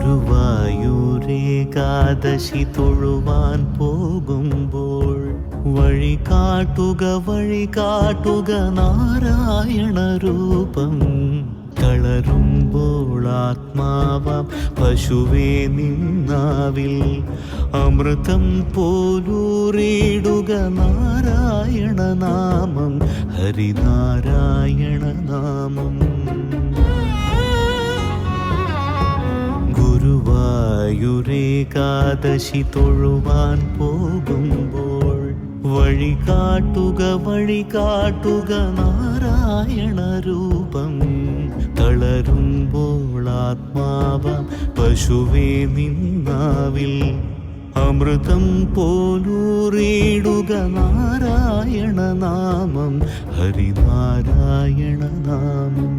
ഗുരുവായൂരേകാദശി തൊഴുവാൻ പോകുമ്പോൾ വഴി കാട്ടുക നാരായണ രൂപം. തളരുമ്പോൾ ആത്മാവാം പശുവേ നിന്നാവിൽ അമൃതം പോലൂറിടുക നാരായണ നാമം, ഹരിനാരായണ നാമം. ഗുരുവായൂരേകാദശി തൊഴുവാൻ പോകുമ്പോൾ വഴി കാട്ടുക നാരായണ രൂപം. തളരുമ്പോൾ ആത്മാവാം പശുവേ നിന്നാവിൽ അമൃതം പോലൂറിടുക നാരായണ നാമം, ഹരിനാരായണ നാമം.